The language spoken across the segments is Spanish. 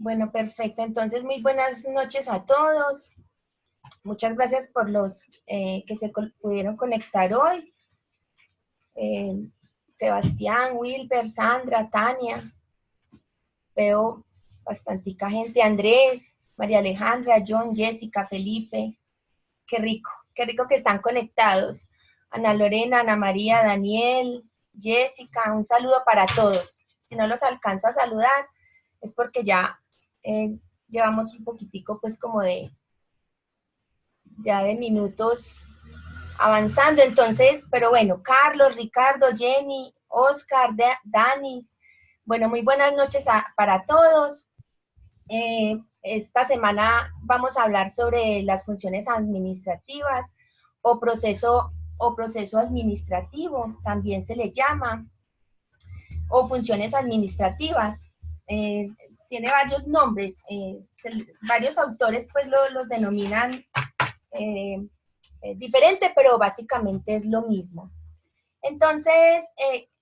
Bueno, perfecto. Entonces, muy buenas noches a todos. Muchas gracias por los que se pudieron conectar hoy. Sebastián, Wilber, Sandra, Tania. Veo bastantica gente. Andrés, María Alejandra, John, Jessica, Felipe. Qué rico que están conectados. Ana Lorena, Ana María, Daniel, Jessica, un saludo para todos. Si no los alcanzo a saludar, es porque ya llevamos un poquitico pues como de minutos avanzando. Entonces, pero bueno, Carlos, Ricardo, Jenny, Oscar, Danis, bueno, muy buenas noches para todos. Esta semana vamos a hablar sobre las funciones administrativas o proceso administrativo, también se le llama, o funciones administrativas. Tiene varios nombres, varios autores pues los denominan diferente, pero básicamente es lo mismo. Entonces,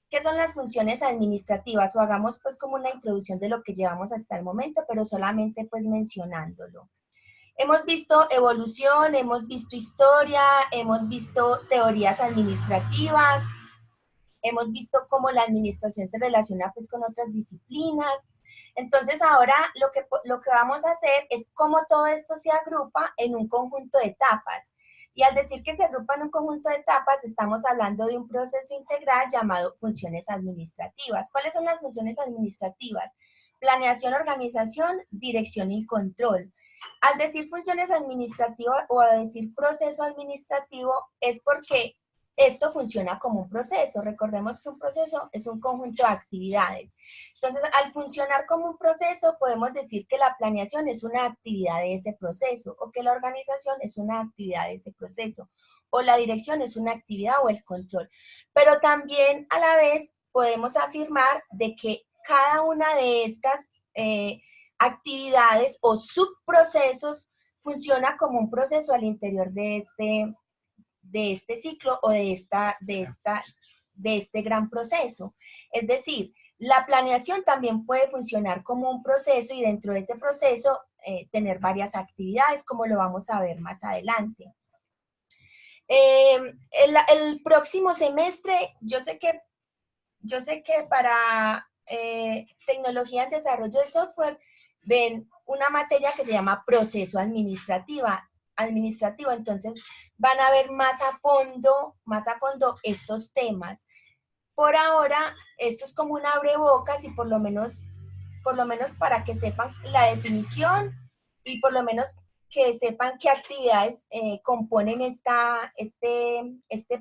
¿qué son las funciones administrativas? O hagamos pues como una introducción de lo que llevamos hasta el momento, pero solamente pues mencionándolo. Hemos visto evolución, hemos visto historia, hemos visto teorías administrativas, hemos visto cómo la administración se relaciona pues con otras disciplinas. Entonces ahora lo que vamos a hacer es cómo todo esto se agrupa en un conjunto de etapas. Y al decir que se agrupa en un conjunto de etapas, estamos hablando de un proceso integral llamado funciones administrativas. ¿Cuáles son las funciones administrativas? Planeación, organización, dirección y control. Al decir funciones administrativas o a decir proceso administrativo es porque esto funciona como un proceso. Recordemos que un proceso es un conjunto de actividades. Entonces, al funcionar como un proceso, podemos decir que la planeación es una actividad de ese proceso, o que la organización es una actividad de ese proceso, o la dirección es una actividad o el control. Pero también a la vez podemos afirmar de que cada una de estas actividades o subprocesos funciona como un proceso al interior de este ciclo o de este gran proceso. Es decir, la planeación también puede funcionar como un proceso y dentro de ese proceso tener varias actividades, como lo vamos a ver más adelante. El próximo semestre, yo sé que para tecnología en desarrollo de software ven una materia que se llama proceso administrativo, entonces van a ver más a fondo estos temas. Por ahora, esto es como un abrebocas y por lo menos para que sepan la definición y por lo menos que sepan qué actividades componen este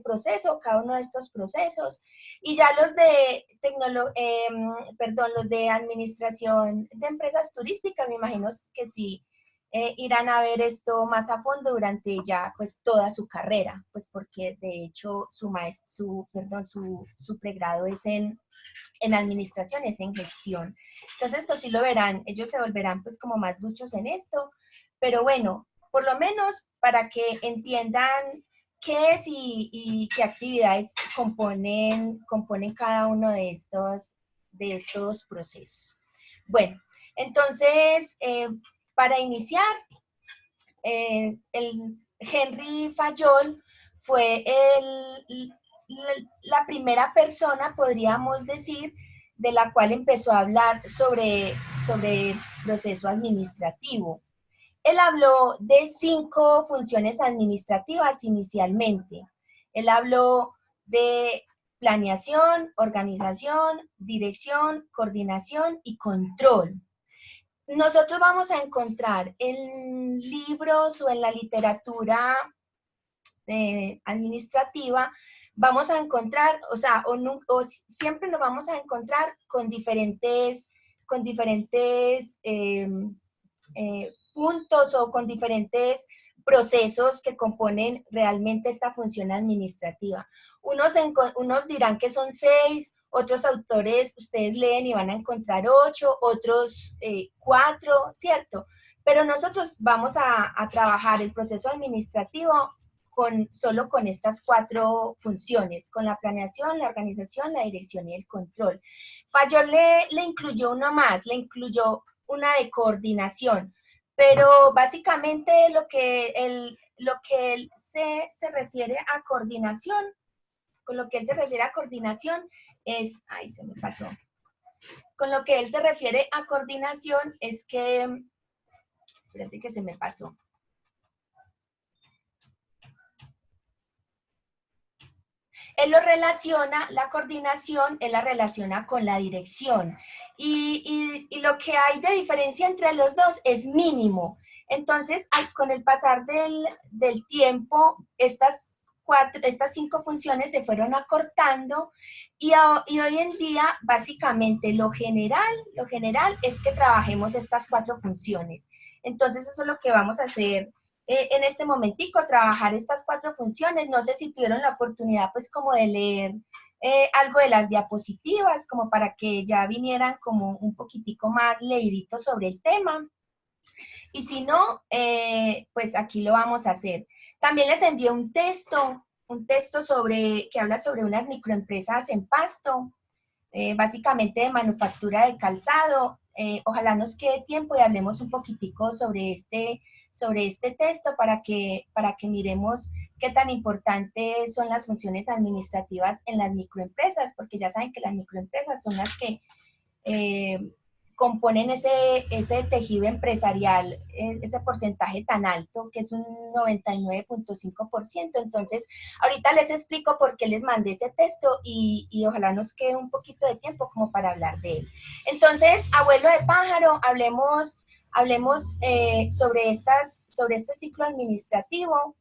proceso, cada uno de estos procesos. Y ya los de los de administración de empresas turísticas, me imagino que sí irán a ver esto más a fondo durante ya pues toda su carrera, pues porque de hecho su pregrado es en administración, es en gestión. Entonces esto sí lo verán, ellos se volverán pues como más duchos en esto, pero bueno, por lo menos para que entiendan qué es y qué actividades componen cada uno de estos procesos. Bueno, entonces, para iniciar, el Henry Fayol fue la primera persona, podríamos decir, de la cual empezó a hablar sobre proceso administrativo. Él habló de 5 funciones administrativas inicialmente. Él habló de planeación, organización, dirección, coordinación y control. Nosotros vamos a encontrar en libros o en la literatura administrativa, vamos a encontrar, o siempre nos vamos a encontrar con diferentes puntos o con diferentes procesos que componen realmente esta función administrativa. Unos dirán que son 6, otros autores ustedes leen y van a encontrar 8, otros 4, ¿cierto? Pero nosotros vamos a trabajar el proceso administrativo solo con estas 4 funciones, con la planeación, la organización, la dirección y el control. Fayol le incluyó uno más, le incluyó una de coordinación, pero básicamente lo que él se refiere a coordinación, con lo que él se refiere a coordinación es, ay, se me pasó, con lo que él se refiere a coordinación es que, espérate que se me pasó. Él lo relaciona, la coordinación, él la relaciona con la dirección. Y lo que hay de diferencia entre los dos es mínimo. Entonces, con el pasar del tiempo, estas 5 funciones se fueron acortando y hoy en día, básicamente, lo general es que trabajemos estas 4 funciones. Entonces, eso es lo que vamos a hacer en este momentico, trabajar estas 4 funciones. No sé si tuvieron la oportunidad, pues, como de leer algo de las diapositivas, como para que ya vinieran como un poquitico más leidito sobre el tema. Y si no, pues aquí lo vamos a hacer. También les envié un texto que habla sobre unas microempresas en Pasto, básicamente de manufactura de calzado. Ojalá nos quede tiempo y hablemos un poquitico sobre este texto para que miremos qué tan importantes son las funciones administrativas en las microempresas, porque ya saben que las microempresas son las que componen ese tejido empresarial, ese porcentaje tan alto, que es un 99.5%. Entonces, ahorita les explico por qué les mandé ese texto y ojalá nos quede un poquito de tiempo como para hablar de él. Entonces, abuelo de pájaro, hablemos sobre este ciclo administrativo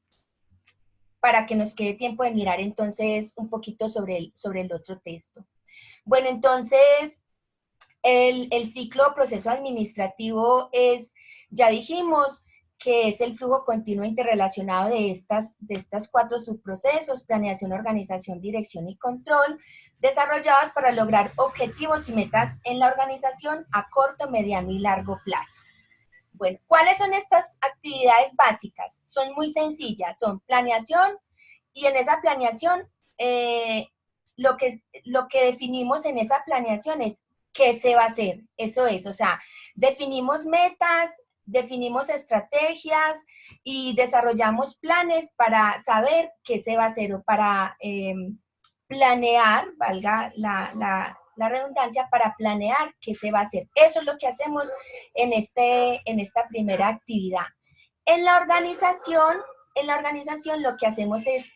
para que nos quede tiempo de mirar entonces un poquito sobre el otro texto. Bueno, entonces, el ciclo o proceso administrativo es, ya dijimos, que es el flujo continuo interrelacionado de estas 4 subprocesos: planeación, organización, dirección y control, desarrollados para lograr objetivos y metas en la organización a corto, mediano y largo plazo. Bueno, ¿cuáles son estas actividades básicas? Son muy sencillas, son planeación, y en esa planeación, lo que definimos en esa planeación es qué se va a hacer. Eso es, o sea, definimos metas, definimos estrategias y desarrollamos planes para saber qué se va a hacer o para planear, valga la redundancia, para planear qué se va a hacer. Eso es lo que hacemos en esta primera actividad. En la organización lo que hacemos es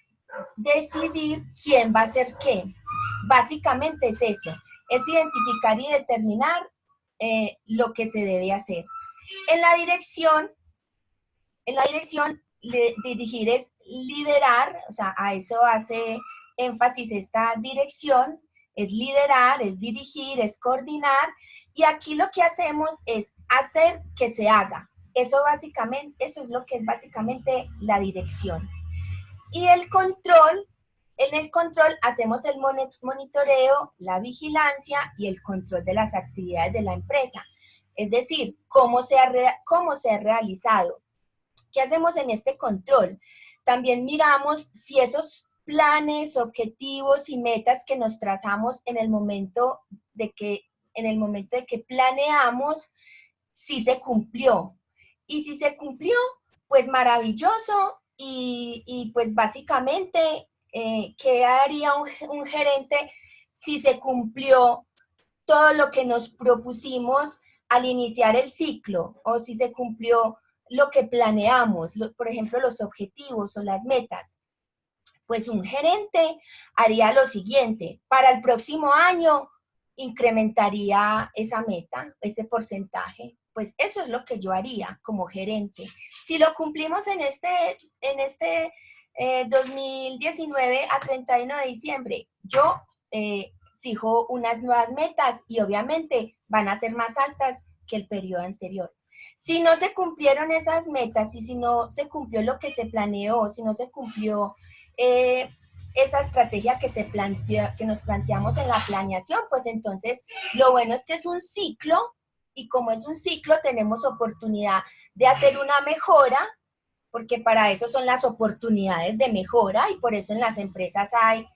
decidir quién va a hacer qué. Básicamente es eso, es identificar y determinar lo que se debe hacer. En la dirección, dirigir es liderar, o sea, a eso hace énfasis esta dirección, es liderar, es dirigir, es coordinar, y aquí lo que hacemos es hacer que se haga. Eso es lo que es básicamente la dirección. Y el control, en el control hacemos el monitoreo, la vigilancia y el control de las actividades de la empresa. Es decir, cómo se ha realizado. ¿Qué hacemos en este control? También miramos si esos planes, objetivos y metas que nos trazamos en el momento de que planeamos, si se cumplió. Y si se cumplió, pues maravilloso. Y pues básicamente, ¿qué haría un gerente si se cumplió todo lo que nos propusimos al iniciar el ciclo? O si se cumplió lo que planeamos, por ejemplo, los objetivos o las metas. Pues un gerente haría lo siguiente: para el próximo año incrementaría esa meta, ese porcentaje. Pues eso es lo que yo haría como gerente. Si lo cumplimos en este 2019 a 31 de diciembre, yo fijo unas nuevas metas y obviamente van a ser más altas que el periodo anterior. Si no se cumplieron esas metas y si no se cumplió lo que se planeó, si no se cumplió esa estrategia que nos planteamos en la planeación, pues entonces lo bueno es que es un ciclo, y como es un ciclo tenemos oportunidad de hacer una mejora, porque para eso son las oportunidades de mejora, y por eso en las empresas hay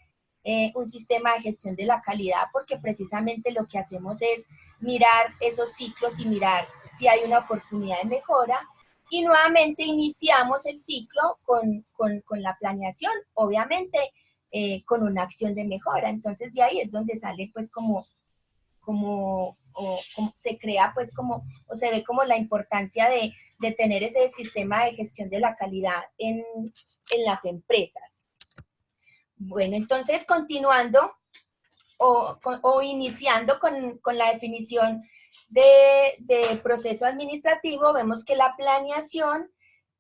un sistema de gestión de la calidad, porque precisamente lo que hacemos es mirar esos ciclos y mirar si hay una oportunidad de mejora, y nuevamente iniciamos el ciclo con la planeación, obviamente con una acción de mejora. Entonces de ahí es donde sale pues como se crea pues como, o se ve como la importancia de tener ese sistema de gestión de la calidad en las empresas. Bueno, entonces continuando o iniciando con la definición de proceso administrativo, vemos que la planeación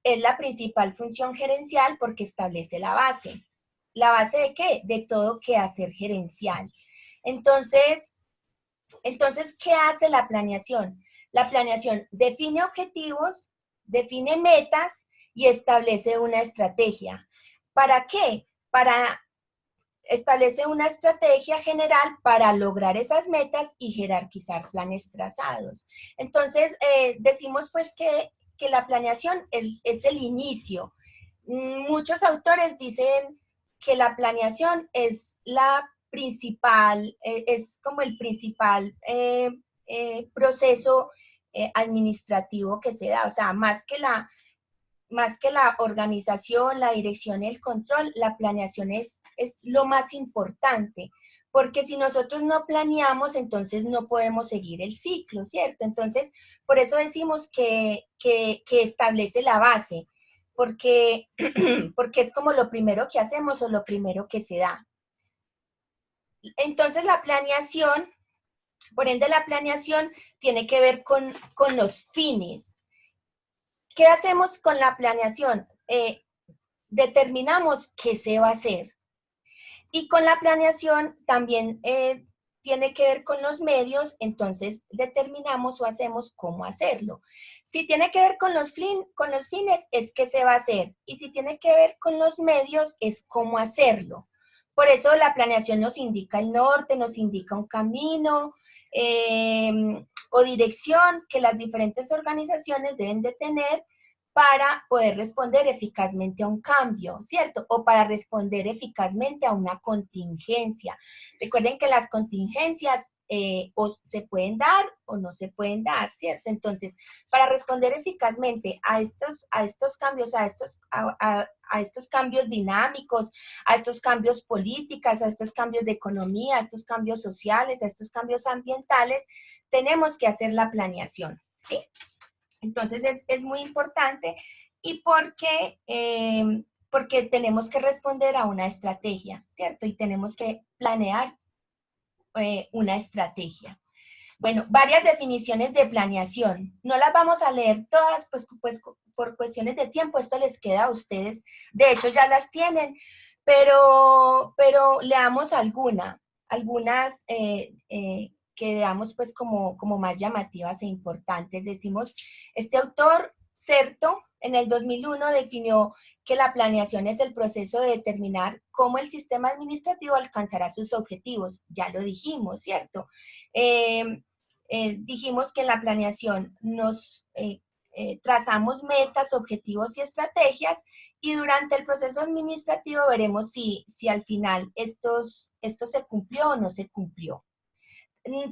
es la principal función gerencial porque establece la base. ¿La base de qué? De todo quehacer gerencial. Entonces, ¿qué hace la planeación? La planeación define objetivos, define metas y establece una estrategia. ¿Para qué? Para establece una estrategia general para lograr esas metas y jerarquizar planes trazados. Entonces, decimos pues que la planeación es el inicio. Muchos autores dicen que la planeación es la principal, es como el principal proceso administrativo que se da, o sea, más que la organización, la dirección y el control, la planeación es lo más importante, porque si nosotros no planeamos, entonces no podemos seguir el ciclo, ¿cierto? Entonces, por eso decimos que establece la base, porque, porque es como lo primero que hacemos o lo primero que se da. Entonces, la planeación, por ende, la planeación tiene que ver con los fines. ¿Qué hacemos con la planeación? Determinamos qué se va a hacer. Y con la planeación también tiene que ver con los medios, entonces determinamos o hacemos cómo hacerlo. Si tiene que ver con los fines, es qué se va a hacer. Y si tiene que ver con los medios, es cómo hacerlo. Por eso la planeación nos indica el norte, nos indica un camino o dirección que las diferentes organizaciones deben de tener para poder responder eficazmente a un cambio, ¿cierto? O para responder eficazmente a una contingencia. Recuerden que las contingencias o se pueden dar o no se pueden dar, ¿cierto? Entonces, para responder eficazmente a estos cambios, a estos cambios dinámicos, a estos cambios políticos, a estos cambios de economía, a estos cambios sociales, a estos cambios ambientales, tenemos que hacer la planeación, ¿sí? Entonces es muy importante y porque tenemos que responder a una estrategia, ¿cierto? Y tenemos que planear una estrategia. Bueno, varias definiciones de planeación. No las vamos a leer todas, pues por cuestiones de tiempo, esto les queda a ustedes. De hecho, ya las tienen, pero leamos algunas que veamos pues como más llamativas e importantes. Decimos, este autor, Certo, en el 2001 definió que la planeación es el proceso de determinar cómo el sistema administrativo alcanzará sus objetivos. Ya lo dijimos, ¿cierto? Dijimos que en la planeación nos trazamos metas, objetivos y estrategias, y durante el proceso administrativo veremos si al final esto se cumplió o no se cumplió.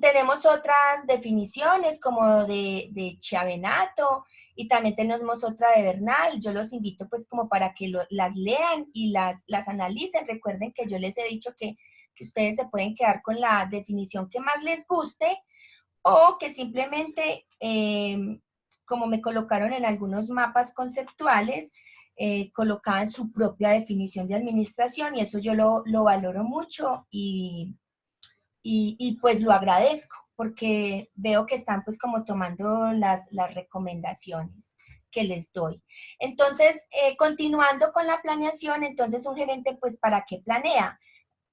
Tenemos otras definiciones como de Chiavenato y también tenemos otra de Bernal. Yo los invito pues como para que las lean y las analicen. Recuerden que yo les he dicho que ustedes se pueden quedar con la definición que más les guste o que simplemente, como me colocaron en algunos mapas conceptuales, colocaban su propia definición de administración y eso yo lo valoro mucho y pues lo agradezco porque veo que están pues como tomando las recomendaciones que les doy. Entonces, continuando con la planeación, entonces un gerente pues ¿para qué planea?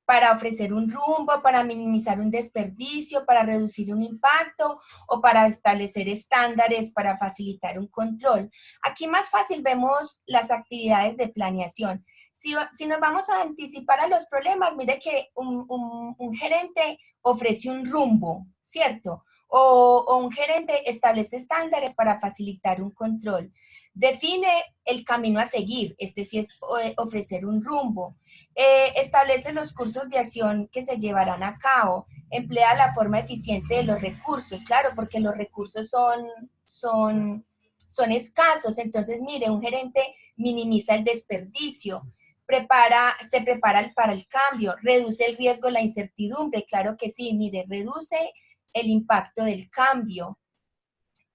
Para ofrecer un rumbo, para minimizar un desperdicio, para reducir un impacto o para establecer estándares, para facilitar un control. Aquí más fácil vemos las actividades de planeación. Si nos vamos a anticipar a los problemas, mire que un gerente ofrece un rumbo, ¿cierto? O un gerente establece estándares para facilitar un control. Define el camino a seguir, este sí es ofrecer un rumbo. Establece los cursos de acción que se llevarán a cabo, emplea la forma eficiente de los recursos, claro, porque los recursos son escasos, entonces mire, un gerente minimiza el desperdicio, se prepara para el cambio, reduce el riesgo, la incertidumbre, claro que sí, mire, reduce el impacto del cambio,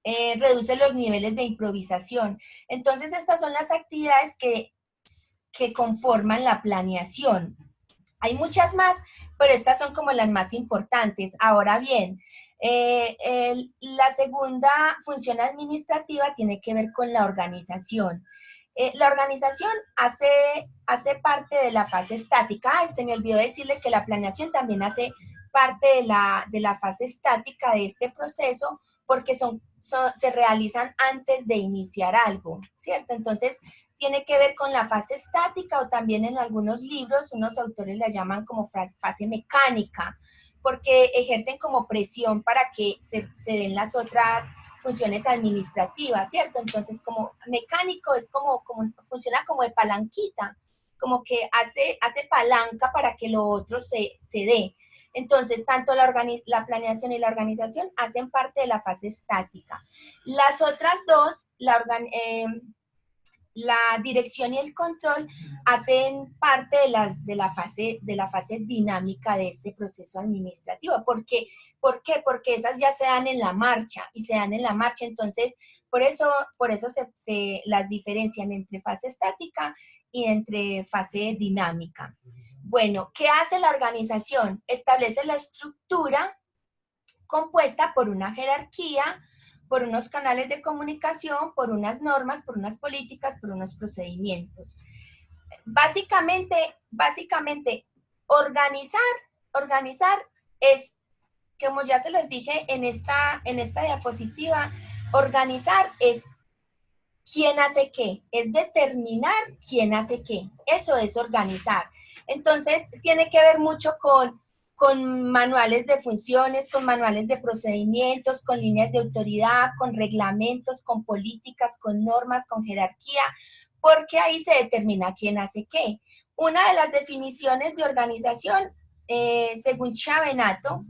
reduce los niveles de improvisación. Entonces, estas son las actividades que conforman la planeación. Hay muchas más, pero estas son como las más importantes. Ahora bien, la segunda función administrativa tiene que ver con la organización. La organización hace parte de la fase estática. Ay, se me olvidó decirle que la planeación también hace parte de la fase estática de este proceso porque se realizan antes de iniciar algo, ¿cierto? Entonces, tiene que ver con la fase estática o también en algunos libros, unos autores la llaman como fase mecánica, porque ejercen como presión para que se den las otras funciones administrativas, ¿cierto? Entonces, como mecánico es como funciona como de palanquita, como que hace palanca para que lo otro se dé. Entonces, tanto la planeación y la organización hacen parte de la fase estática. Las otras dos, la dirección y el control hacen parte de la fase dinámica de este proceso administrativo. ¿Por qué? Porque esas ya se dan en la marcha y se dan en la marcha. Entonces, por eso se las diferencian entre fase estática y entre fase dinámica. Bueno, ¿qué hace la organización? Establece la estructura compuesta por una jerarquía, por unos canales de comunicación, por unas normas, por unas políticas, por unos procedimientos. Básicamente organizar es, como ya se les dije en esta diapositiva, organizar es quién hace qué, es determinar quién hace qué. Eso es organizar. Entonces, tiene que ver mucho con manuales de funciones, con manuales de procedimientos, con líneas de autoridad, con reglamentos, con políticas, con normas, con jerarquía, porque ahí se determina quién hace qué. Una de las definiciones de organización, según Chavenato,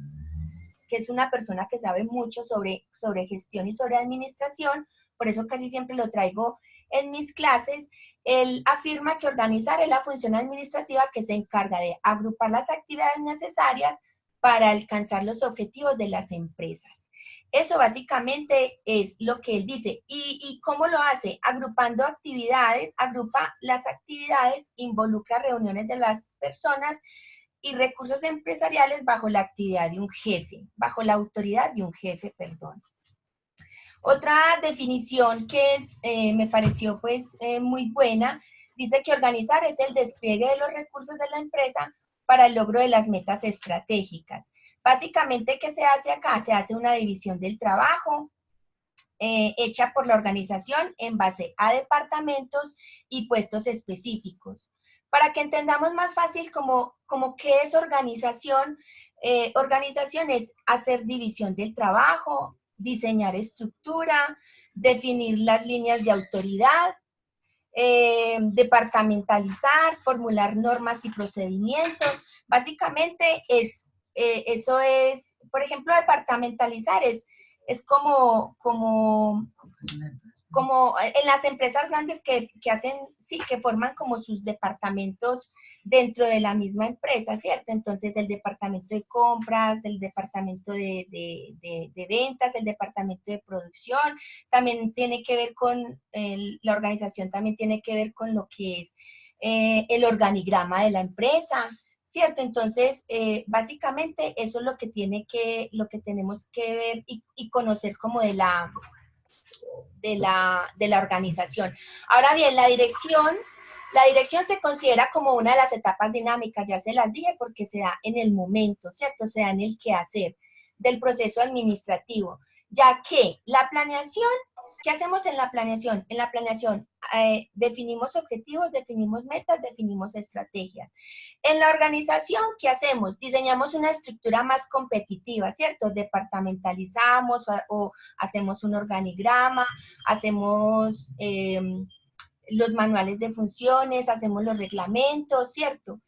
que es una persona que sabe mucho sobre gestión y sobre administración, por eso casi siempre lo traigo en mis clases, él afirma que organizar es la función administrativa que se encarga de agrupar las actividades necesarias para alcanzar los objetivos de las empresas. Eso básicamente es lo que él dice. ¿Y cómo lo hace? Agrupando actividades, agrupa las actividades, involucra reuniones de las personas y recursos empresariales bajo la actividad de un jefe, bajo la autoridad de un jefe, perdón. Otra definición que me pareció muy buena, dice que organizar es el despliegue de los recursos de la empresa para el logro de las metas estratégicas. Básicamente, ¿qué se hace acá? Se hace una división del trabajo hecha por la organización en base a departamentos y puestos específicos. Para que entendamos más fácil como qué es organización, organización es hacer división del trabajo, diseñar estructura, definir las líneas de autoridad, departamentalizar, formular normas y procedimientos. Básicamente eso es, por ejemplo, departamentalizar es como en las empresas grandes que hacen, sí, que forman como sus departamentos dentro de la misma empresa, ¿cierto? Entonces, el departamento de compras, el departamento de ventas, el departamento de producción, también tiene que ver con, la organización también tiene que ver con lo que es el organigrama de la empresa, ¿cierto? Entonces, básicamente eso es lo que tenemos que ver y conocer como de la organización. Ahora bien, la dirección se considera como una de las etapas dinámicas, ya se las dije, porque se da en el momento, ¿cierto? Se da en el quehacer del proceso administrativo, ya que la planeación, ¿qué hacemos en la planeación? En la planeación definimos objetivos, definimos metas, definimos estrategias. En la organización, ¿qué hacemos? Diseñamos una estructura más competitiva, ¿cierto? Departamentalizamos o hacemos un organigrama, hacemos los manuales de funciones, hacemos los reglamentos, ¿cierto?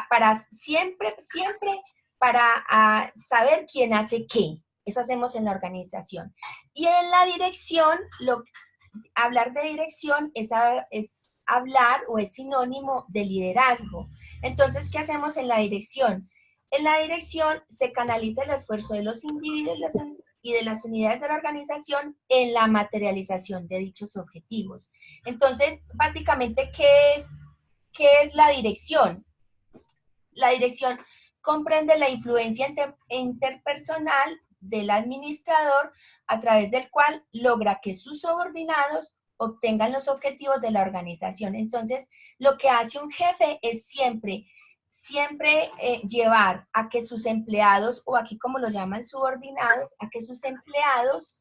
para siempre, siempre para saber quién hace qué. Eso hacemos en la organización. Y en la dirección, hablar de dirección es hablar o es sinónimo de liderazgo. Entonces, ¿qué hacemos en la dirección? En la dirección se canaliza el esfuerzo de los individuos y de las unidades de la organización en la materialización de dichos objetivos. Entonces, básicamente, ¿qué es la dirección? La dirección comprende la influencia interpersonal del administrador a través del cual logra que sus subordinados obtengan los objetivos de la organización. Entonces, lo que hace un jefe es siempre llevar a que sus empleados, o aquí como lo llaman subordinados, a que sus empleados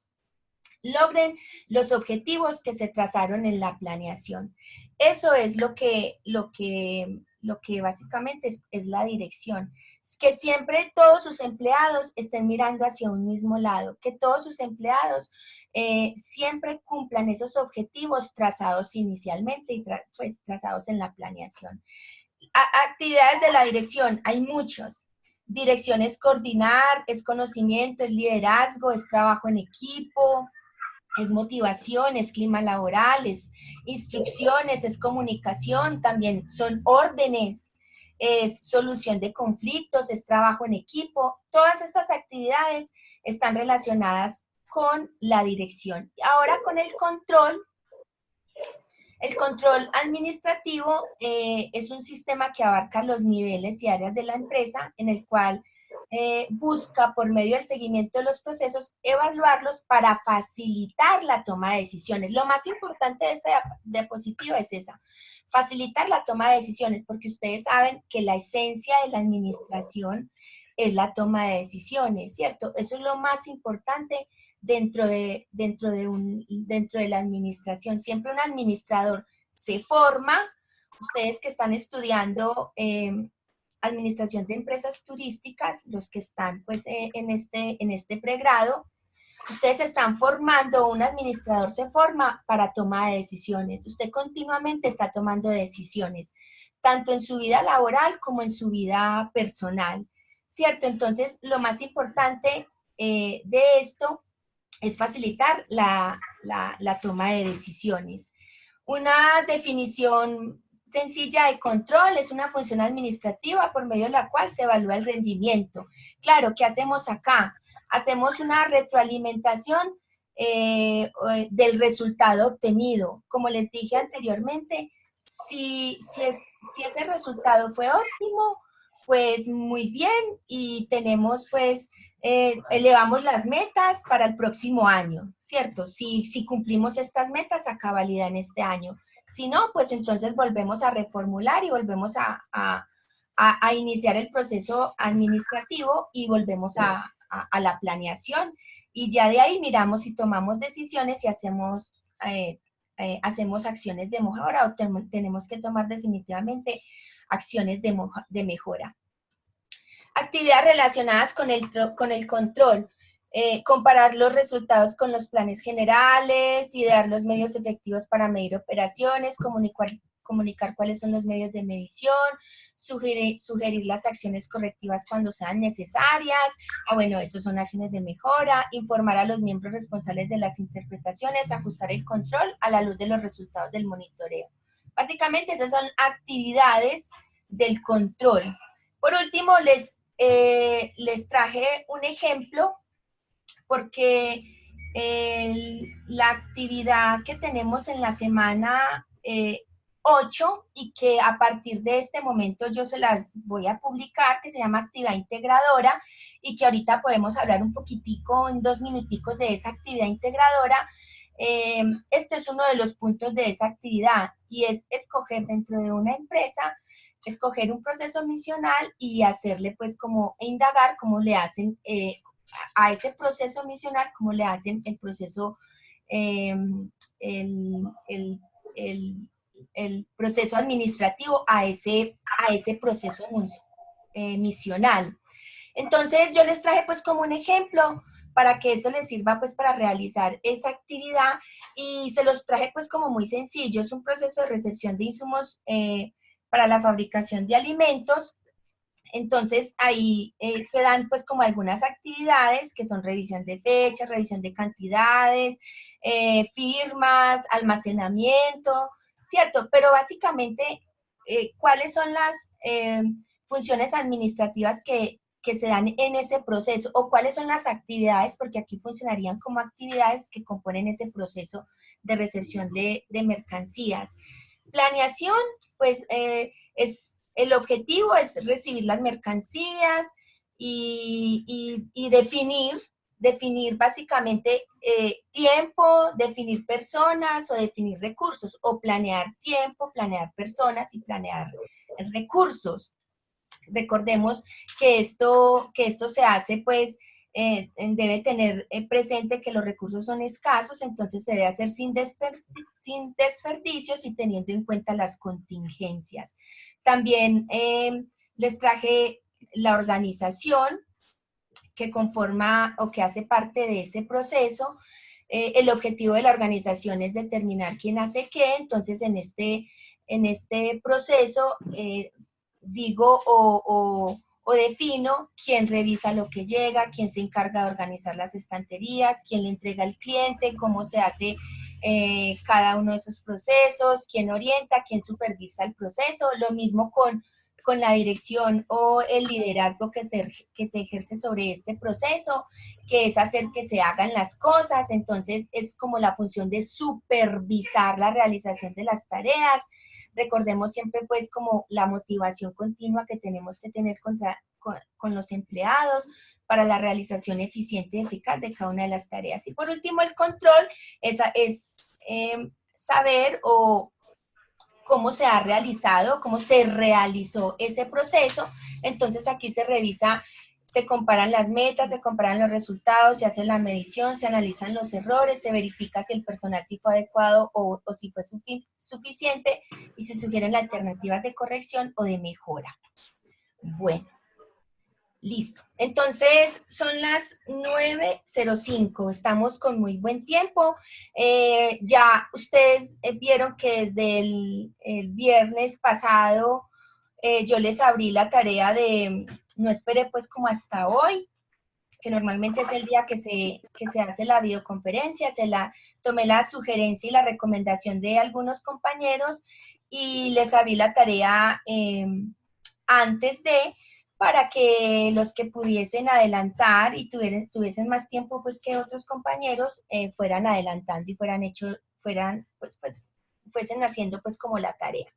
logren los objetivos que se trazaron en la planeación. Eso es lo que básicamente es la dirección. Que siempre todos sus empleados estén mirando hacia un mismo lado, que todos sus empleados siempre cumplan esos objetivos trazados inicialmente y pues trazados en la planeación. Actividades de la dirección, hay muchos. Dirección es coordinar, es conocimiento, es liderazgo, es trabajo en equipo, es motivación, es clima laboral, es instrucciones, es comunicación, también son órdenes, es solución de conflictos, es trabajo en equipo. Todas estas actividades están relacionadas con la dirección. Ahora con el control. El control administrativo es un sistema que abarca los niveles y áreas de la empresa, en el cual busca, por medio del seguimiento de los procesos, evaluarlos para facilitar la toma de decisiones. Lo más importante de esta diapositiva es esa, facilitar la toma de decisiones, porque ustedes saben que la esencia de la administración es la toma de decisiones, ¿cierto? Eso es lo más importante dentro de la administración. Siempre un administrador se forma. Ustedes que están estudiando administración de empresas turísticas, los que están pues en este pregrado, ustedes se están formando, un administrador se forma para toma de decisiones. Usted continuamente está tomando decisiones, tanto en su vida laboral como en su vida personal, ¿cierto? Entonces, lo más importante de esto es facilitar la toma de decisiones. Una definición sencilla de control es una función administrativa por medio de la cual se evalúa el rendimiento. Claro, ¿qué hacemos acá? Hacemos una retroalimentación del resultado obtenido. Como les dije anteriormente, si ese resultado fue óptimo, pues muy bien, y tenemos pues elevamos las metas para el próximo año, ¿cierto? Si cumplimos estas metas a cabalidad en este año. Si no, pues entonces volvemos a reformular y volvemos a iniciar el proceso administrativo y volvemos a la planeación. Y ya de ahí miramos si tomamos decisiones y hacemos acciones de mejora o tenemos que tomar definitivamente acciones de mejora. Actividades relacionadas con el control. Comparar los resultados con los planes generales, idear los medios efectivos para medir operaciones, comunicar cuáles son los medios de medición, sugerir las acciones correctivas cuando sean necesarias. Bueno, esas son acciones de mejora. Informar a los miembros responsables de las interpretaciones, ajustar el control a la luz de los resultados del monitoreo. Básicamente esas son actividades del control. Por último, les traje un ejemplo porque la actividad que tenemos en la semana 8 y que a partir de este momento yo se las voy a publicar, que se llama actividad integradora, y que ahorita podemos hablar un poquitico, en 2 minuticos, de esa actividad integradora. Este es uno de los puntos de esa actividad y es escoger dentro de una empresa, escoger un proceso misional y hacerle pues como indagar cómo le hacen a ese proceso misional, cómo le hacen el proceso, el proceso administrativo a ese proceso misional. Entonces yo les traje pues como un ejemplo para que esto les sirva pues para realizar esa actividad, y se los traje pues como muy sencillo. Es un proceso de recepción de insumos para la fabricación de alimentos. Entonces ahí se dan pues como algunas actividades que son revisión de fechas, revisión de cantidades, firmas, almacenamiento, ¿cierto? Pero básicamente, ¿cuáles son las funciones administrativas que se dan en ese proceso? ¿O cuáles son las actividades? Porque aquí funcionarían como actividades que componen ese proceso de recepción de mercancías. Planeación, pues el objetivo es recibir las mercancías y definir básicamente tiempo, definir personas o definir recursos, o planear tiempo, planear personas y planear recursos. Recordemos que esto se hace, pues, debe tener presente que los recursos son escasos, entonces se debe hacer sin desperdicios y teniendo en cuenta las contingencias. También les traje la organización que conforma o que hace parte de ese proceso. El objetivo de la organización es determinar quién hace qué, entonces en este proceso digo o defino quién revisa lo que llega, quién se encarga de organizar las estanterías, quién le entrega al cliente, cómo se hace cada uno de esos procesos, quién orienta, quién supervisa el proceso. Lo mismo con la dirección o el liderazgo que se ejerce sobre este proceso, que es hacer que se hagan las cosas. Entonces es como la función de supervisar la realización de las tareas. Recordemos siempre pues como la motivación continua que tenemos que tener con los empleados para la realización eficiente y eficaz de cada una de las tareas. Y por último, el control es saber o cómo se ha realizado, cómo se realizó ese proceso. Entonces aquí se revisa, se comparan las metas, se comparan los resultados, se hace la medición, se analizan los errores, se verifica si el personal sí fue adecuado o si fue suficiente y se sugieren alternativas de corrección o de mejora. Bueno, listo. Entonces, son las 9:05. Estamos con muy buen tiempo. Ya ustedes vieron que desde el viernes pasado yo les abrí la tarea de, no esperé pues como hasta hoy, que normalmente es el día que se hace la videoconferencia, tomé la sugerencia y la recomendación de algunos compañeros y les abrí la tarea antes de, para que los que pudiesen adelantar y tuviesen más tiempo pues que otros compañeros fueran adelantando y fuesen haciendo pues como la tarea.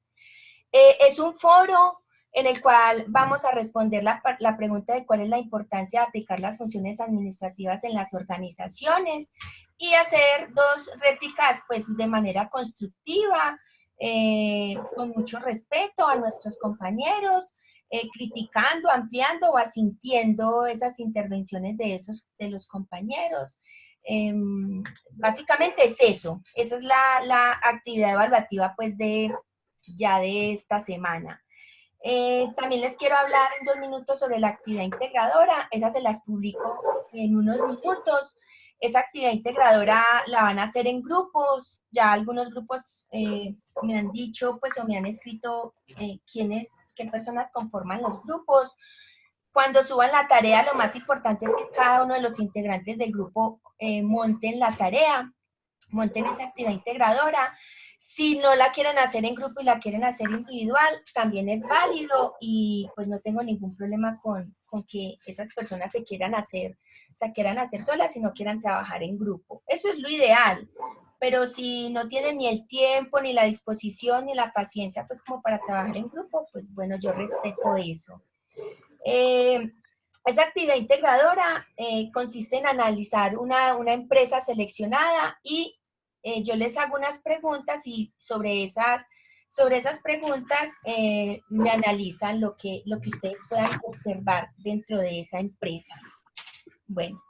Es un foro en el cual vamos a responder la pregunta de cuál es la importancia de aplicar las funciones administrativas en las organizaciones y hacer 2 réplicas pues de manera constructiva, con mucho respeto a nuestros compañeros, criticando, ampliando o asintiendo esas intervenciones de los compañeros. Básicamente es eso, esa es la actividad evaluativa pues de esta semana. También les quiero hablar en 2 minutos sobre la actividad integradora. Esas se las publico en unos minutos. Esa actividad integradora la van a hacer en grupos. Ya algunos grupos me han dicho, pues, o me han escrito qué personas conforman los grupos. Cuando suban la tarea, lo más importante es que cada uno de los integrantes del grupo monten la tarea, monten esa actividad integradora. Si no la quieren hacer en grupo y la quieren hacer individual, también es válido y pues no tengo ningún problema con que esas personas quieran hacer solas y no quieran trabajar en grupo. Eso es lo ideal, pero si no tienen ni el tiempo, ni la disposición, ni la paciencia, pues como para trabajar en grupo, pues bueno, yo respeto eso. Esa actividad integradora consiste en analizar una empresa seleccionada y yo les hago unas preguntas y sobre esas preguntas me analizan lo que ustedes puedan observar dentro de esa empresa. Bueno,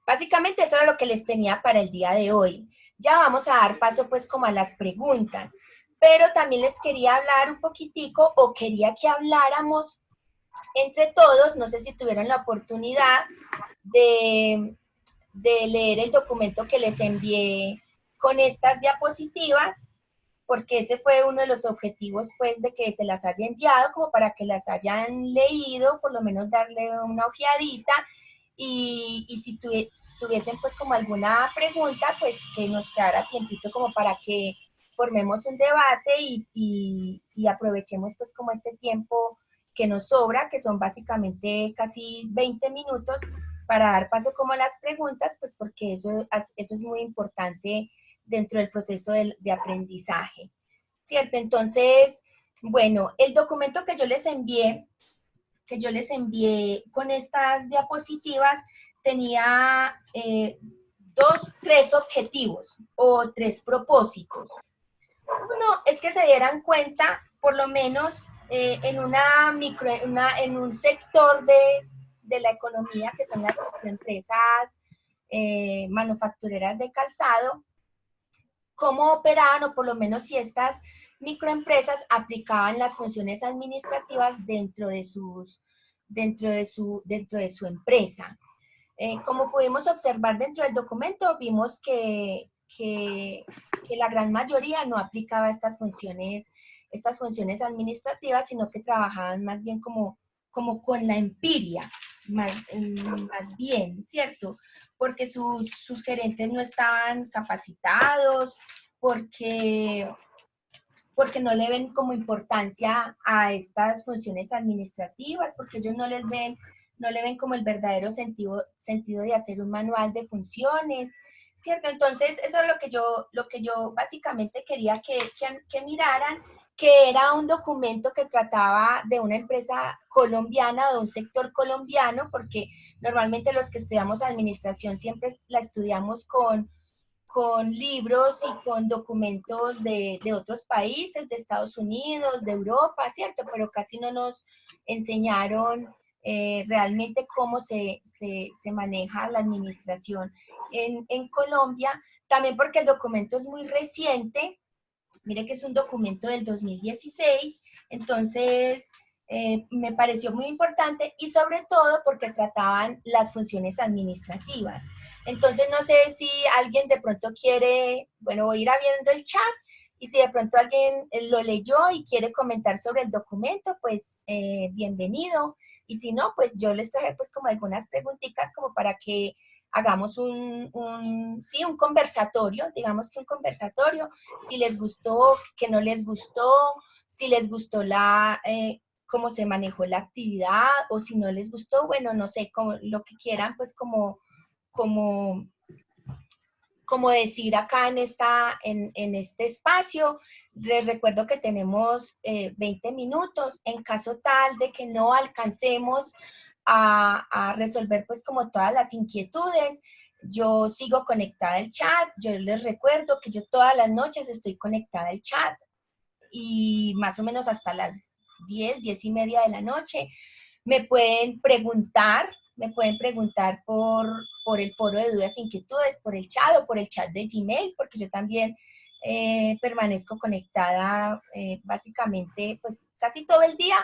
básicamente eso era lo que les tenía para el día de hoy. Ya vamos a dar paso pues como a las preguntas, pero también les quería hablar un poquitico o quería que habláramos entre todos. No sé si tuvieron la oportunidad de leer el documento que les envié con estas diapositivas. porque ese fue uno de los objetivos, pues, de que se las haya enviado, como para que las hayan leído, por lo menos darle una ojeadita, y si tuviesen, pues, como alguna pregunta, pues, que nos quedara tiempito como para que formemos un debate y aprovechemos, pues, como este tiempo que nos sobra, que son básicamente casi 20 minutos, para dar paso como a las preguntas, pues, porque eso es muy importante dentro del proceso de aprendizaje, ¿cierto? Entonces, bueno, el documento que yo les envié con estas diapositivas, tenía tres objetivos o tres propósitos. Uno es que se dieran cuenta, por lo menos en un sector de la economía, que son las empresas manufactureras de calzado, cómo operaban, o por lo menos si estas microempresas aplicaban las funciones administrativas dentro de su empresa. Como pudimos observar dentro del documento, vimos que la gran mayoría no aplicaba estas funciones administrativas, sino que trabajaban más bien como con la empiria, más bien, ¿cierto? Porque sus gerentes no estaban capacitados, porque no le ven como importancia a estas funciones administrativas, porque ellos no le ven como el verdadero sentido de hacer un manual de funciones, ¿cierto? Entonces, eso es lo que yo básicamente quería que miraran, que era un documento que trataba de una empresa colombiana o de un sector colombiano, porque normalmente los que estudiamos administración siempre la estudiamos con libros y con documentos de otros países, de Estados Unidos, de Europa, ¿cierto? Pero casi no nos enseñaron realmente cómo se maneja la administración en Colombia, también porque el documento es muy reciente. Mire que es un documento del 2016, entonces me pareció muy importante, y sobre todo porque trataban las funciones administrativas. Entonces no sé si alguien de pronto quiere, bueno, voy a ir abriendo el chat, y si de pronto alguien lo leyó y quiere comentar sobre el documento, pues bienvenido. Y si no, pues yo les traje pues como algunas preguntitas como para que hagamos sí, un conversatorio, digamos que un conversatorio, si les gustó, que no les gustó, si les gustó cómo se manejó la actividad, o si no les gustó, bueno, no sé, como, lo que quieran, pues como, como decir acá en este espacio. Les recuerdo que tenemos 20 minutos. En caso tal de que no alcancemos a resolver pues como todas las inquietudes, yo sigo conectada al chat. Yo les recuerdo que yo todas las noches estoy conectada al chat, y más o menos hasta las 10:30 de la noche. Me pueden preguntar por el foro de dudas e inquietudes, por el chat o por el chat de Gmail, porque yo también permanezco conectada básicamente pues casi todo el día,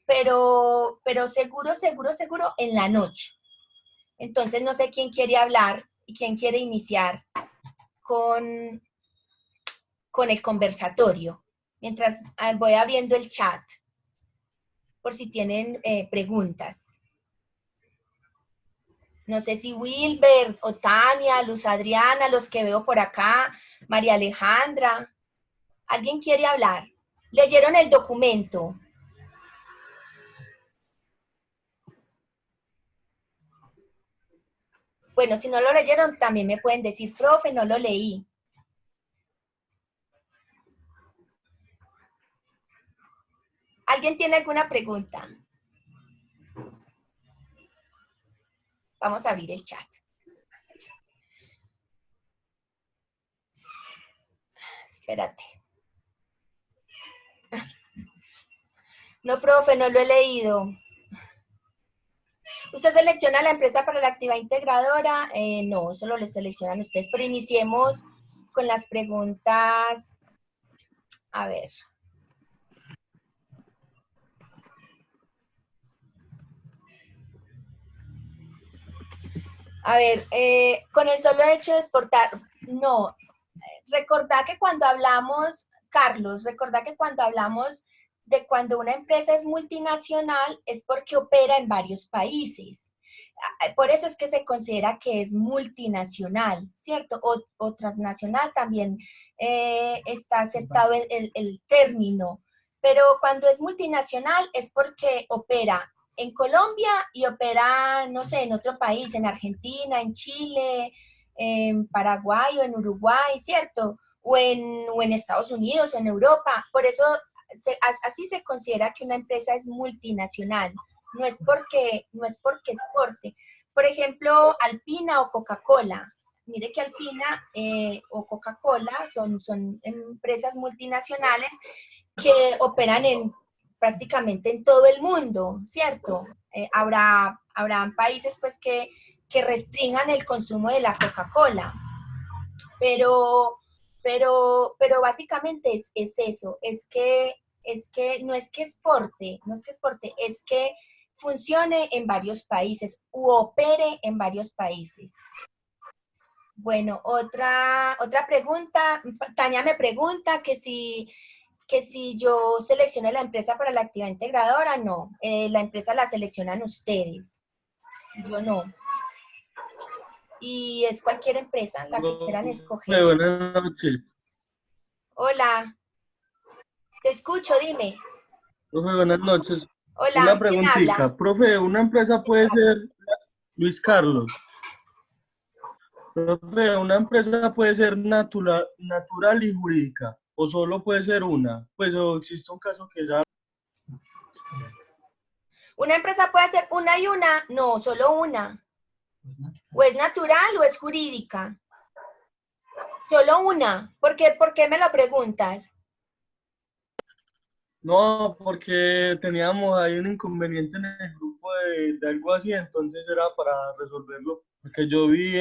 pero seguro en la noche. Entonces no sé quién quiere hablar y quién quiere iniciar con, con el conversatorio, mientras voy abriendo el chat por si tienen preguntas. No sé si Wilber o Tania, Luz Adriana, los que veo por acá, María Alejandra, ¿alguien quiere hablar? ¿Leyeron el documento? Bueno, si no lo leyeron, también me pueden decir, profe, no lo leí. ¿Alguien tiene alguna pregunta? Vamos a abrir el chat. Espérate. No, profe, no lo he leído. ¿Usted selecciona la empresa para la actividad integradora? No, solo le seleccionan ustedes, pero iniciemos con las preguntas. A ver. A ver, con el solo hecho de exportar, no. Recordad que cuando hablamos Carlos, recuerda que cuando hablamos de cuando una empresa es multinacional es porque opera en varios países. Por eso es que se considera que es multinacional, ¿cierto? O transnacional también está aceptado el término. Pero cuando es multinacional es porque opera en Colombia y opera, no sé, en otro país, en Argentina, en Chile, en Paraguay o en Uruguay, ¿cierto? O en Estados Unidos o en Europa. Por eso así se considera que una empresa es multinacional. No es porque exporte. Por ejemplo, Alpina o Coca-Cola. Mire que Alpina o Coca-Cola son empresas multinacionales que operan prácticamente en todo el mundo, ¿cierto? Habrán países pues que restringan el consumo de la Coca-Cola, pero, pero básicamente es eso, es que no es que exporte, es que funcione en varios países u opere en varios países. Bueno, otra pregunta, Tania me pregunta que si yo selecciono la empresa para la actividad integradora, no, la empresa la seleccionan ustedes, yo no. Y es cualquier empresa la que quieran escoger. Buenas noches. Hola, te escucho, dime. Profe, buenas noches. Una Hola, ¿quién habla? preguntita. Profe, ¿una empresa puede ser Carlos. Luis Carlos? Profe, ¿una empresa puede ser natural y jurídica? ¿O solo puede ser una? Pues o existe un caso que ya... ¿Una empresa puede ser una y una? No, solo una. ¿O es natural o es jurídica? Solo una. ¿Por qué me lo preguntas? No, porque teníamos ahí un inconveniente en el grupo de algo así, entonces era para resolverlo. Porque yo vi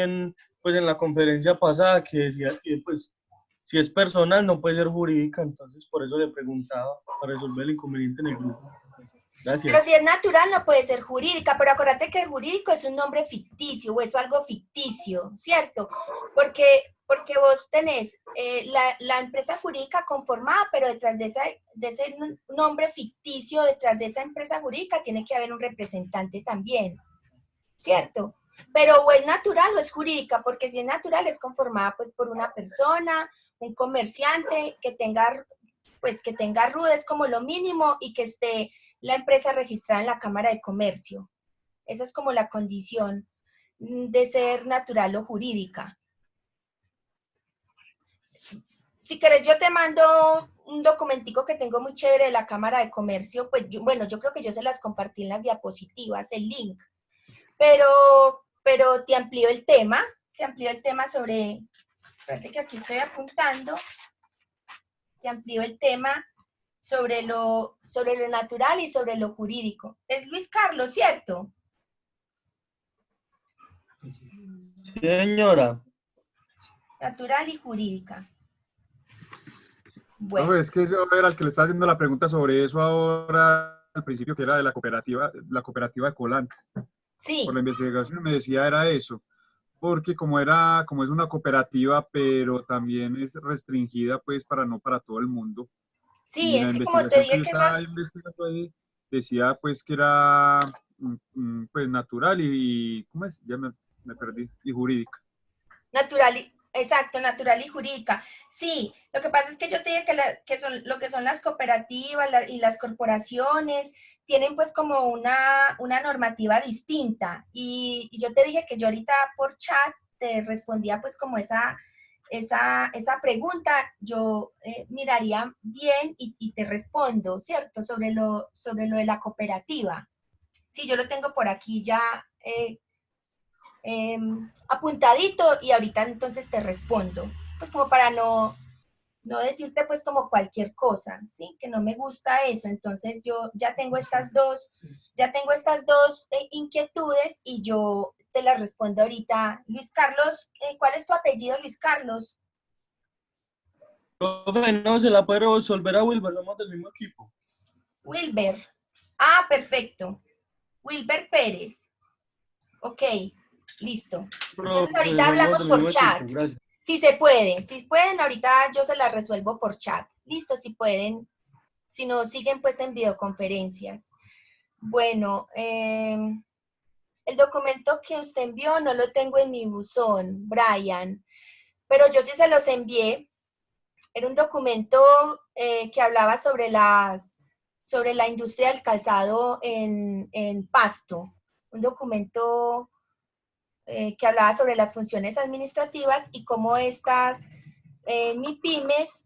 pues en la conferencia pasada que decía que pues si es personal no puede ser jurídica, entonces por eso le preguntaba para resolver el inconveniente en el grupo. Pero Gracias. si es natural no puede ser jurídica, pero acuérdate que el jurídico es un nombre ficticio o es algo ficticio, ¿cierto? Porque vos tenés la empresa jurídica conformada, pero detrás de ese nombre ficticio, detrás de esa empresa jurídica, tiene que haber un representante también, ¿cierto? Pero o es natural o es jurídica, porque si es natural es conformada pues por una persona, un comerciante que tenga RUT es como lo mínimo y que esté la empresa registrada en la Cámara de Comercio. Esa es como la condición de ser natural o jurídica. Si querés, yo te mando un documentico que tengo muy chévere de la Cámara de Comercio, pues yo creo que yo se las compartí en las diapositivas, el link, pero te amplío el tema sobre, espérate que aquí estoy apuntando, te amplío el tema sobre lo natural y sobre lo jurídico. Es Luis Carlos, ¿cierto? Señora, Natural y jurídica. No, Bueno, es que eso era el que le estaba haciendo la pregunta sobre eso ahora al principio, que era de la cooperativa de Colant. Por la sí, investigación me decía era eso, porque como es una cooperativa, pero también es restringida pues para todo el mundo. sí, Y en es la que como te investigación que dije yo que esa, estaba investigando ahí, decía pues que era pues natural ¿cómo es? Ya me perdí, y jurídica. exacto, natural y jurídica. Sí, lo que pasa es que yo te dije que son lo que son las cooperativas y las corporaciones tienen pues como una normativa distinta. Y yo te dije que yo ahorita por chat te respondía pues como esa pregunta, yo miraría bien y te respondo, ¿cierto? Sobre lo de la cooperativa. Sí, yo lo tengo por aquí ya apuntadito y ahorita entonces te respondo, pues como para no decirte pues como cualquier cosa, ¿sí? Que no me gusta eso, entonces yo ya tengo estas dos inquietudes y yo te las respondo ahorita. Luis Carlos, ¿cuál es tu apellido, Luis Carlos? profe, no se la puede resolver a Wilber, somos del mismo equipo. Wilber. Ah, perfecto. Wilber Pérez. Ok, listo. Entonces Profe, ahorita somos hablamos del por mismo equipo, chat. gracias. Si se puede, si pueden, ahorita yo se la resuelvo por chat. Listo, si pueden, si no, siguen pues en videoconferencias. Bueno, el documento que usted envió no lo tengo en mi buzón, Brian, pero yo sí se los envié. Era un documento que hablaba sobre la industria del calzado en Pasto. Un documento que hablaba sobre las funciones administrativas y cómo estas MIPYMES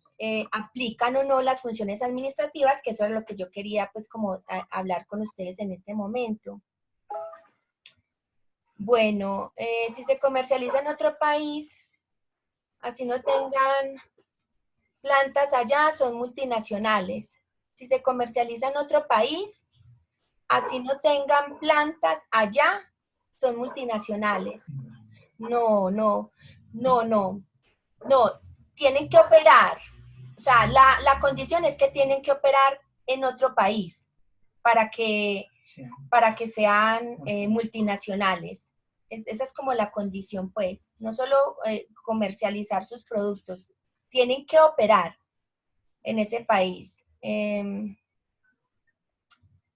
aplican o no las funciones administrativas, que eso es lo que yo quería pues como hablar con ustedes en este momento. Bueno, si se comercializa en otro país, así no tengan plantas allá, son multinacionales. Si se comercializa en otro país, así no tengan plantas allá, son multinacionales. No, no, no, no, no, tienen que operar. O sea, la condición es que tienen que operar en otro país para que sean multinacionales. Esa es como la condición, pues. No solo comercializar sus productos, tienen que operar en ese país.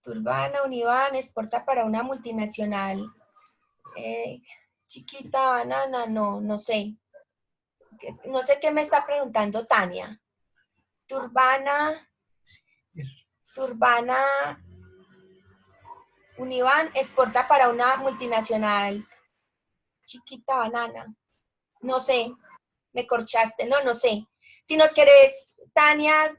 Turbana, Univan, exporta para una multinacional. Chiquita, banana, no sé. No sé qué me está preguntando Tania. Turbana, Univan exporta para una multinacional. Chiquita banana. No sé, me corchaste. No sé. Si nos querés, Tania,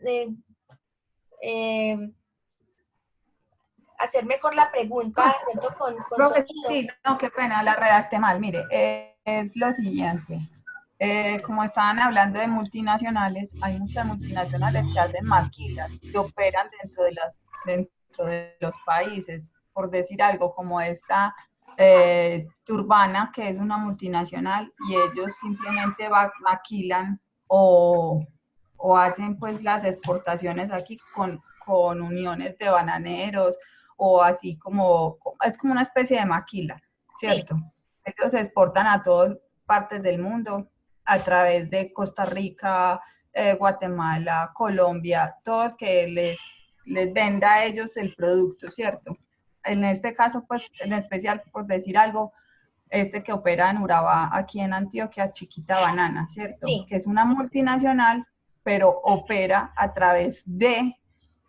hacer mejor la pregunta de pronto con Profe, sonido. sí, no, qué pena, la redacté mal. Mire, es lo siguiente. Como estaban hablando de multinacionales, hay muchas multinacionales que hacen maquilas, que operan dentro de los países. Por decir algo, como esta Turbana, que es una multinacional, y ellos simplemente maquilan o hacen pues las exportaciones aquí con uniones de bananeros, o así como, es como una especie de maquila, ¿cierto? Sí. Ellos se exportan a todas partes del mundo a través de Costa Rica, Guatemala, Colombia, todo el que les venda a ellos el producto, ¿cierto? En este caso, pues, en especial, por decir algo, que opera en Urabá, aquí en Antioquia, Chiquita Banana, ¿cierto? Sí. Que es una multinacional, pero opera a través de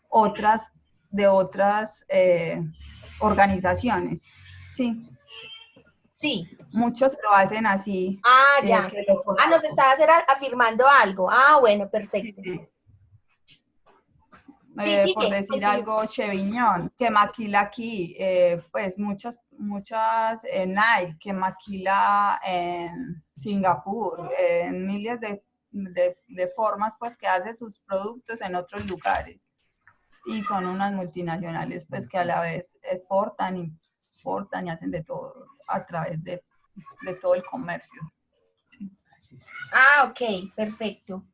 otras organizaciones, ¿sí? Sí. Muchos lo hacen así. Ya. Nos estabas afirmando algo. Bueno, perfecto. Sí. Por decir algo, Chevignon, que maquila aquí, pues muchas Nike, que maquila en Singapur, en miles de formas, pues que hace sus productos en otros lugares. Y son unas multinacionales pues que a la vez exportan, importan y hacen de todo a través de todo el comercio. Sí. Ok, perfecto.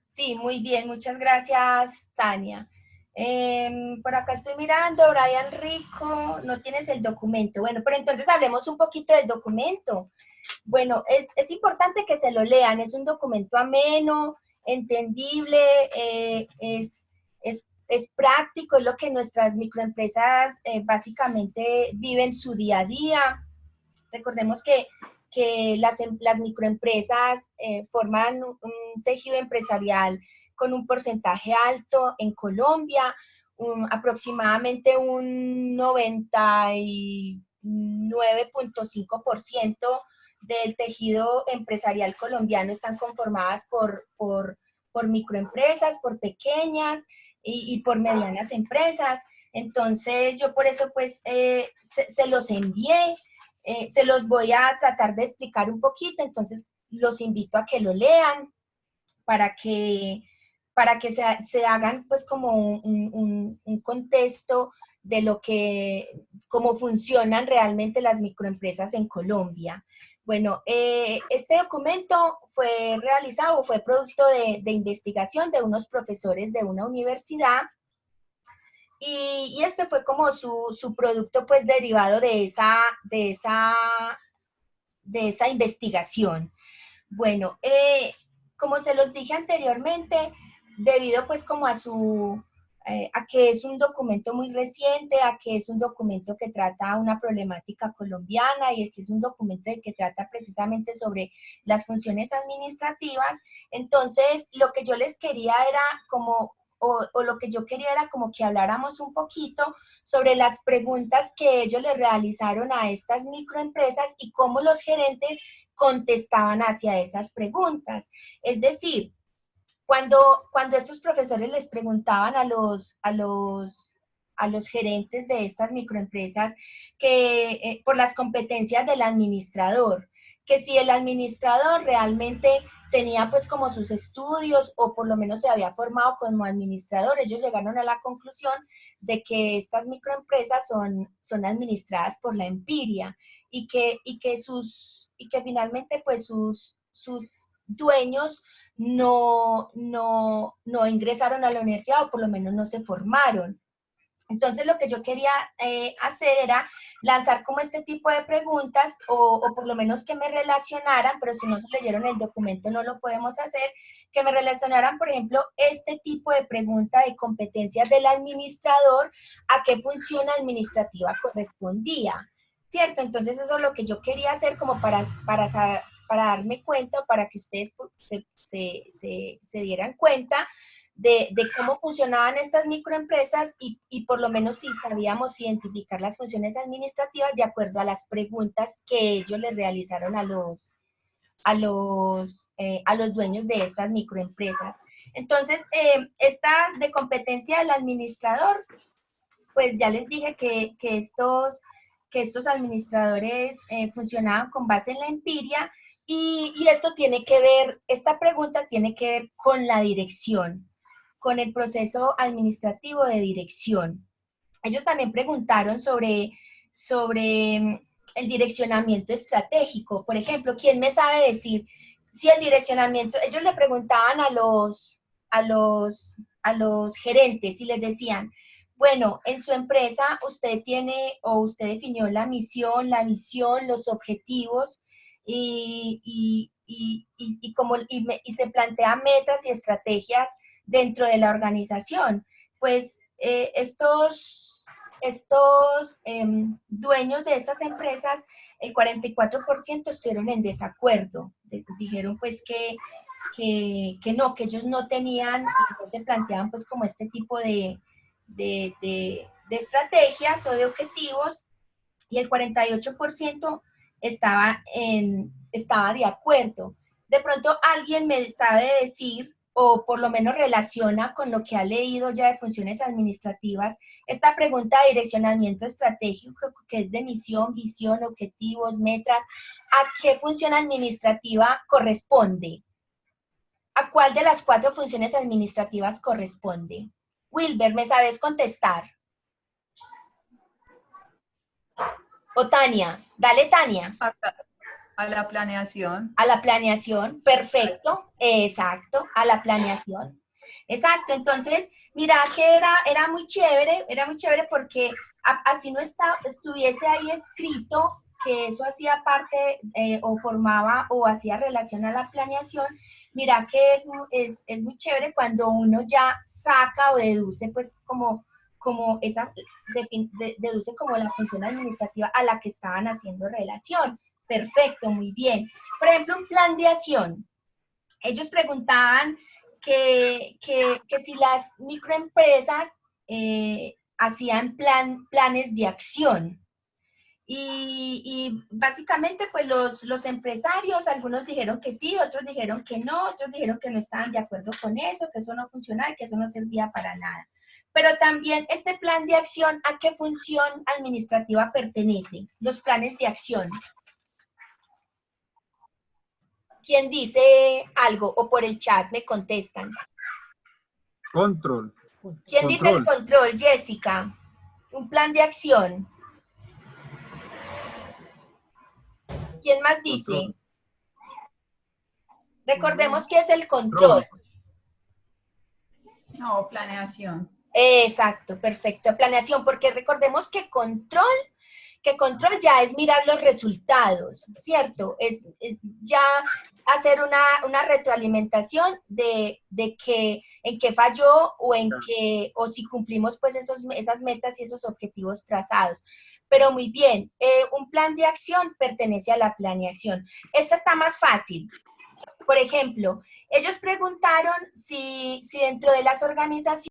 Sí, muy bien, muchas gracias, Tania. Por acá estoy mirando, Brian Rico, no tienes el documento. Bueno, pero entonces hablemos un poquito del documento. Bueno, es importante que se lo lean, es un documento ameno, entendible, es práctico, es lo que nuestras microempresas básicamente viven su día a día. Recordemos que las microempresas forman un tejido empresarial con un porcentaje alto en Colombia, aproximadamente un 99.5% del tejido empresarial colombiano están conformadas por microempresas, por pequeñas y por medianas empresas. Entonces, yo por eso pues se los envié. Se los voy a tratar de explicar un poquito, entonces los invito a que lo lean para que se hagan pues como un contexto de cómo funcionan realmente las microempresas en Colombia. Bueno, este documento fue realizado, fue producto de investigación de unos profesores de una universidad. Y este fue como su producto pues derivado de esa investigación. Bueno, como se los dije anteriormente, debido pues como a que es un documento muy reciente, a que es un documento que trata una problemática colombiana y es que es un documento que trata precisamente sobre las funciones administrativas, entonces lo que yo les quería era como, o lo que yo quería era como que habláramos un poquito sobre las preguntas que ellos le realizaron a estas microempresas y cómo los gerentes contestaban hacia esas preguntas. Es decir, cuando estos profesores les preguntaban a los gerentes de estas microempresas que por las competencias del administrador, que si el administrador realmente tenía pues como sus estudios o por lo menos se había formado como administrador, ellos llegaron a la conclusión de que estas microempresas son administradas por la empiria y que finalmente pues sus dueños no ingresaron a la universidad o por lo menos no se formaron. Entonces lo que yo quería hacer era lanzar como este tipo de preguntas o por lo menos que me relacionaran, pero si no se leyeron el documento no lo podemos hacer, que me relacionaran, por ejemplo, este tipo de pregunta de competencias del administrador, a qué función administrativa correspondía, ¿cierto? Entonces eso es lo que yo quería hacer como para darme cuenta o para que ustedes se dieran cuenta de cómo funcionaban estas microempresas y por lo menos si sabíamos identificar las funciones administrativas de acuerdo a las preguntas que ellos le realizaron a los dueños de estas microempresas. Entonces, esta de competencia del administrador, pues ya les dije que estos administradores funcionaban con base en la empiria y esto tiene que ver, esta pregunta tiene que ver con la dirección, con el proceso administrativo de dirección. Ellos también preguntaron sobre el direccionamiento estratégico. Por ejemplo, ¿quién me sabe decir si el direccionamiento, ellos le preguntaban a los gerentes y les decían, bueno, en su empresa usted tiene o usted definió la misión, la visión, los objetivos y se plantean metas y estrategias dentro de la organización. Pues estos dueños de estas empresas, el 44% estuvieron en desacuerdo. Dijeron pues que ellos no tenían, no se planteaban pues como este tipo de estrategias o de objetivos, y el 48% estaba de acuerdo. De pronto alguien me sabe decir, o por lo menos relaciona con lo que ha leído ya de funciones administrativas, esta pregunta de direccionamiento estratégico, que es de misión, visión, objetivos, metas, ¿a qué función administrativa corresponde? ¿A cuál de las 4 funciones administrativas corresponde? Wilber, ¿me sabes contestar? O Tania, dale Tania. A la planeación. A la planeación, perfecto, exacto, a la planeación. Exacto, entonces, mira que era muy chévere porque así no estuviese ahí escrito que eso hacía parte o formaba o hacía relación a la planeación. Mira que es muy chévere cuando uno ya saca o deduce pues como deduce como la función administrativa a la que estaban haciendo relación. Perfecto, muy bien. Por ejemplo, un plan de acción. Ellos preguntaban que si las microempresas hacían planes de acción. Y básicamente, pues los empresarios, algunos dijeron que sí, otros dijeron que no, otros dijeron que no estaban de acuerdo con eso, que eso no funcionaba y que eso no servía para nada. Pero también este plan de acción, ¿a qué función administrativa pertenece? Los planes de acción. ¿Quién dice algo? O por el chat me contestan. Control. ¿Quién dice el control, Jessica? Un plan de acción. ¿Quién más dice? Control. Recordemos qué es el control. No, planeación. Exacto, perfecto. Planeación, porque recordemos que control que control ya es mirar los resultados, ¿cierto? Es ya hacer una retroalimentación de que en qué falló o si cumplimos pues esas metas y esos objetivos trazados. Pero muy bien, un plan de acción pertenece a la planeación. Esta está más fácil. Por ejemplo, ellos preguntaron si dentro de las organizaciones